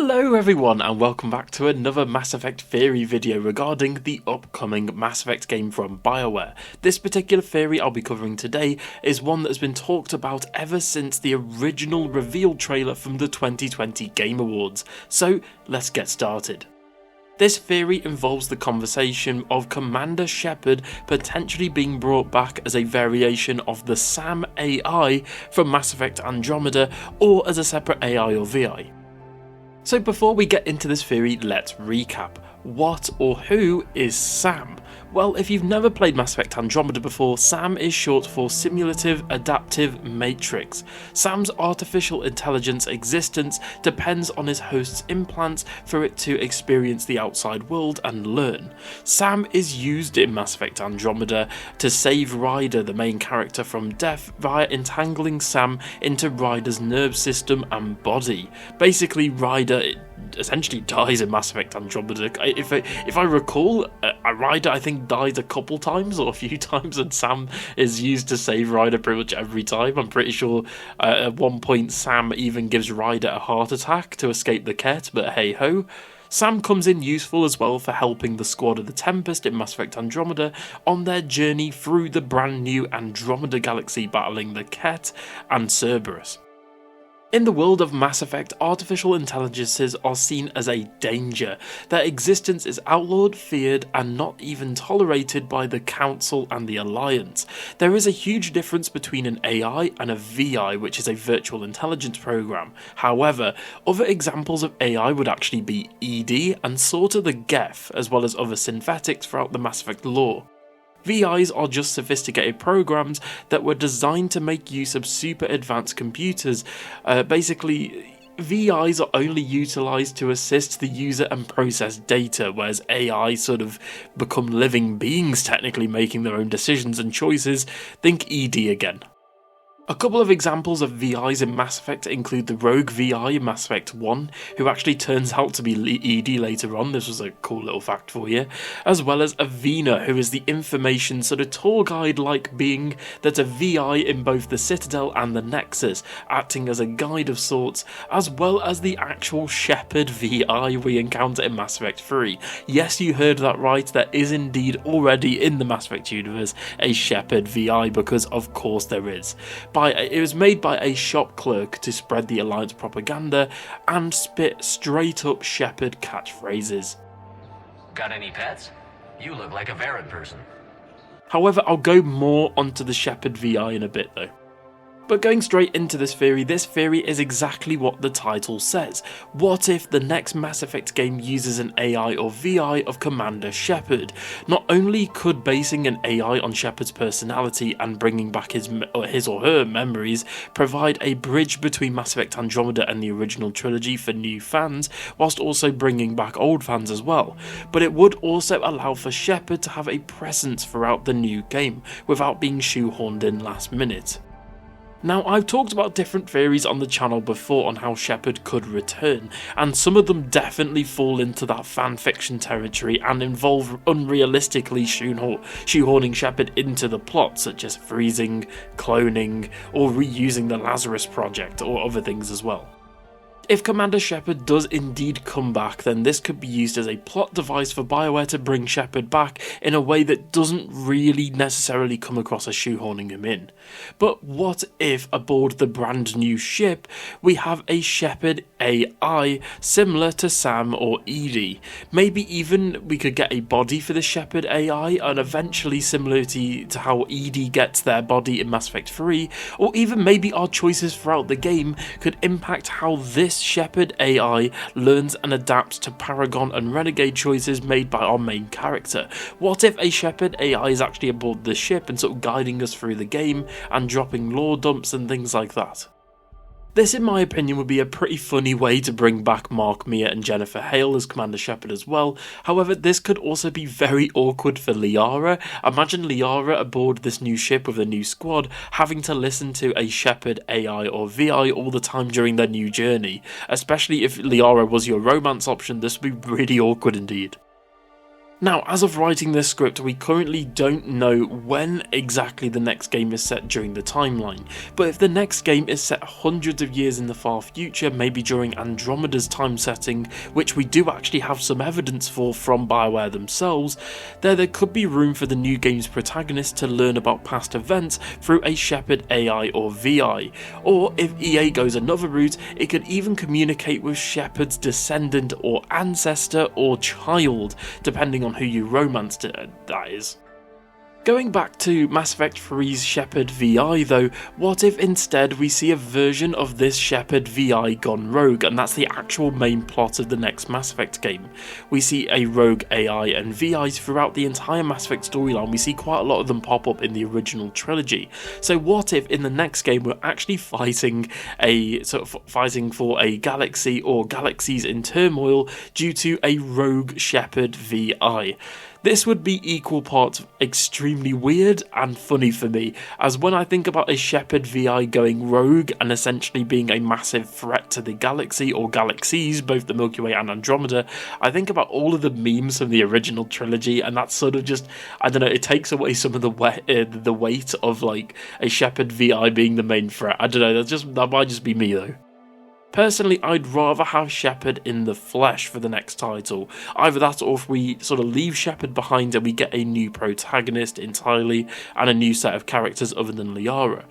Hello everyone and welcome back to another Mass Effect theory video regarding the upcoming Mass Effect game from BioWare. This particular theory I'll be covering today is one that's been talked about ever since the original reveal trailer from the 2020 Game Awards, so let's get started. This theory involves the conversation of Commander Shepard potentially being brought back as a variation of the SAM AI from Mass Effect Andromeda or as a separate AI or VI. So before we get into this theory, let's recap. What or who is SAM? Well, if you've never played Mass Effect Andromeda before, SAM is short for Simulative Adaptive Matrix. SAM's artificial intelligence existence depends on his host's implants for it to experience the outside world and learn. SAM is used in Mass Effect Andromeda to save Ryder, the main character, from death via entangling SAM into Ryder's nerve system and body. Basically, Ryder essentially dies in Mass Effect Andromeda. If I recall, Ryder I think died a couple times or a few times, and SAM is used to save Ryder pretty much every time. I'm pretty sure at one point SAM even gives Ryder a heart attack to escape the Ket, but hey ho. SAM comes in useful as well for helping the squad of the Tempest in Mass Effect Andromeda on their journey through the brand new Andromeda galaxy battling the Ket and Cerberus. In the world of Mass Effect, artificial intelligences are seen as a danger. Their existence is outlawed, feared, and not even tolerated by the Council and the Alliance. There is a huge difference between an AI and a VI, which is a virtual intelligence program. However, other examples of AI would actually be ED and sort of the Geth, as well as other synthetics throughout the Mass Effect lore. VIs are just sophisticated programs that were designed to make use of super advanced computers. Basically, VIs are only utilised to assist the user and process data, whereas AI sort of become living beings, technically making their own decisions and choices. Think ED again. A couple of examples of VIs in Mass Effect include the Rogue VI in Mass Effect 1, who actually turns out to be ED later on. This was a cool little fact for you. As well as Avena, who is the information sort of tour guide-like being that's a VI in both the Citadel and the Nexus, acting as a guide of sorts, as well as the actual Shepard VI we encounter in Mass Effect 3. Yes, you heard that right, there is indeed already in the Mass Effect universe a Shepard VI, because of course there is. It was made by a shop clerk to spread the Alliance propaganda and spit straight up Shepard catchphrases. Got any pets? You look like a Varad person. However, I'll go more onto the Shepard VI in a bit though. But going straight into this theory is exactly what the title says. What if the next Mass Effect game uses an AI or VI of Commander Shepard? Not only could basing an AI on Shepard's personality and bringing back his or her memories provide a bridge between Mass Effect Andromeda and the original trilogy for new fans, whilst also bringing back old fans as well, but it would also allow for Shepard to have a presence throughout the new game without being shoehorned in last minute. Now, I've talked about different theories on the channel before on how Shepard could return, and some of them definitely fall into that fanfiction territory and involve unrealistically shoehorning Shepard into the plot, such as freezing, cloning, or reusing the Lazarus Project, or other things as well. If Commander Shepard does indeed come back, then this could be used as a plot device for BioWare to bring Shepard back in a way that doesn't really necessarily come across as shoehorning him in. But what if aboard the brand new ship we have a Shepard AI similar to SAM or ED? Maybe even we could get a body for the Shepard AI, and eventually similar to how ED gets their body in Mass Effect 3, or even maybe our choices throughout the game could impact how this Shepard AI learns and adapts to Paragon and Renegade choices made by our main character. What if a Shepard AI is actually aboard the ship and sort of guiding us through the game and dropping lore dumps and things like that? This, in my opinion, would be a pretty funny way to bring back Mark, Mia and Jennifer Hale as Commander Shepard as well. However, this could also be very awkward for Liara. Imagine Liara aboard this new ship with a new squad, having to listen to a Shepard AI or VI all the time during their new journey. Especially if Liara was your romance option, this would be really awkward indeed. Now, as of writing this script, we currently don't know when exactly the next game is set during the timeline, but if the next game is set hundreds of years in the far future, maybe during Andromeda's time setting, which we do actually have some evidence for from BioWare themselves, there could be room for the new game's protagonist to learn about past events through a Shepard AI or VI, or if EA goes another route, it could even communicate with Shepard's descendant or ancestor or child, depending on who you romanced it, that is. Going back to Mass Effect 3's Shepard VI though, what if instead we see a version of this Shepard VI gone rogue, and that's the actual main plot of the next Mass Effect game. We see a rogue AI and VIs throughout the entire Mass Effect storyline. We see quite a lot of them pop up in the original trilogy. So what if in the next game we're actually fighting for a galaxy or galaxies in turmoil due to a rogue Shepard VI? This would be equal parts extremely weird and funny for me, as when I think about a Shepard VI going rogue and essentially being a massive threat to the galaxy or galaxies, both the Milky Way and Andromeda, I think about all of the memes from the original trilogy, and that's sort of just, I don't know, it takes away some of the weight of like a Shepard VI being the main threat. I don't know, that might just be me though. Personally, I'd rather have Shepard in the flesh for the next title. Either that, or if we sort of leave Shepard behind and we get a new protagonist entirely and a new set of characters other than Liara.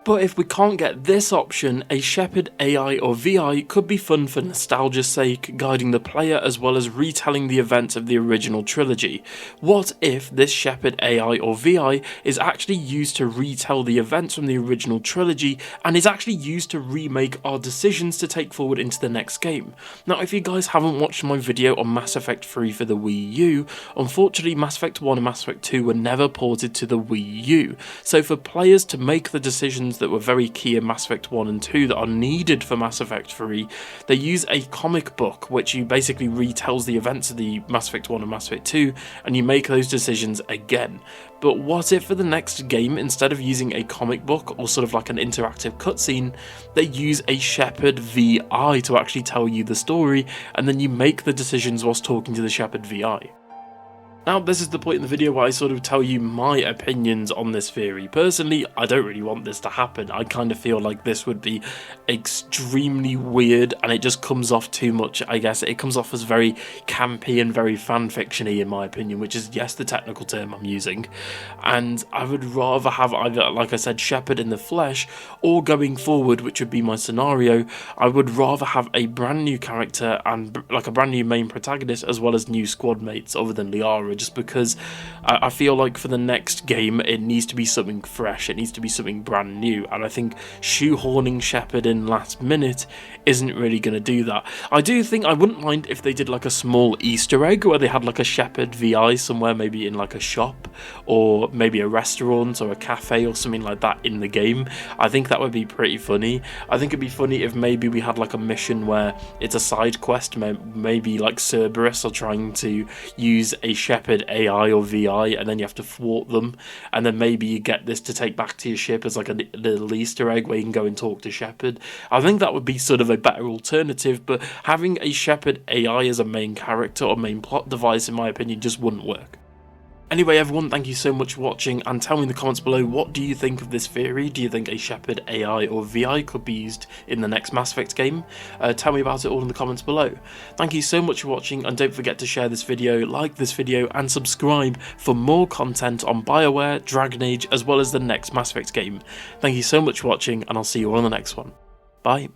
But if we can't get this option, a Shepard AI or VI could be fun for nostalgia's sake, guiding the player as well as retelling the events of the original trilogy. What if this Shepard AI or VI is actually used to retell the events from the original trilogy and is actually used to remake our decisions to take forward into the next game? Now, if you guys haven't watched my video on Mass Effect 3 for the Wii U, unfortunately Mass Effect 1 and Mass Effect 2 were never ported to the Wii U. So for players to make the decisions that were very key in Mass Effect 1 and 2 that are needed for Mass Effect 3, they use a comic book which you basically retells the events of the Mass Effect 1 and Mass Effect 2, and you make those decisions again. But what if for the next game, instead of using a comic book or sort of like an interactive cutscene, they use a Shepard VI to actually tell you the story, and then you make the decisions whilst talking to the Shepard VI? Now, this is the point in the video where I sort of tell you my opinions on this theory. Personally, I don't really want this to happen. I kind of feel like this would be extremely weird, and it just comes off too much, I guess. It comes off as very campy and very fanfiction-y, in my opinion, which is, yes, the technical term I'm using. And I would rather have either, like I said, Shepard in the flesh, or going forward, which would be my scenario, I would rather have a brand new character and like a brand new main protagonist, as well as new squad mates other than Liara, just because I feel like for the next game it needs to be something fresh, it needs to be something brand new, and I think shoehorning Shepard in last minute isn't really going to do that. I do think I wouldn't mind if they did like a small Easter egg where they had like a Shepard VI somewhere, maybe in like a shop or maybe a restaurant or a cafe or something like that in the game. I think that would be pretty funny. I think it'd be funny if maybe we had like a mission where it's a side quest, maybe like Cerberus are trying to use a Shepard AI or VI, and then you have to thwart them, and then maybe you get this to take back to your ship as like a little Easter egg where you can go and talk to Shepard. I think that would be sort of a better alternative, but having a Shepard AI as a main character or main plot device, in my opinion, just wouldn't work. Anyway, everyone, thank you so much for watching, and tell me in the comments below, what do you think of this theory? Do you think a Shepard AI or VI could be used in the next Mass Effect game? Tell me about it all in the comments below. Thank you so much for watching, and don't forget to share this video, like this video, and subscribe for more content on BioWare, Dragon Age, as well as the next Mass Effect game. Thank you so much for watching, and I'll see you all in the next one. Bye.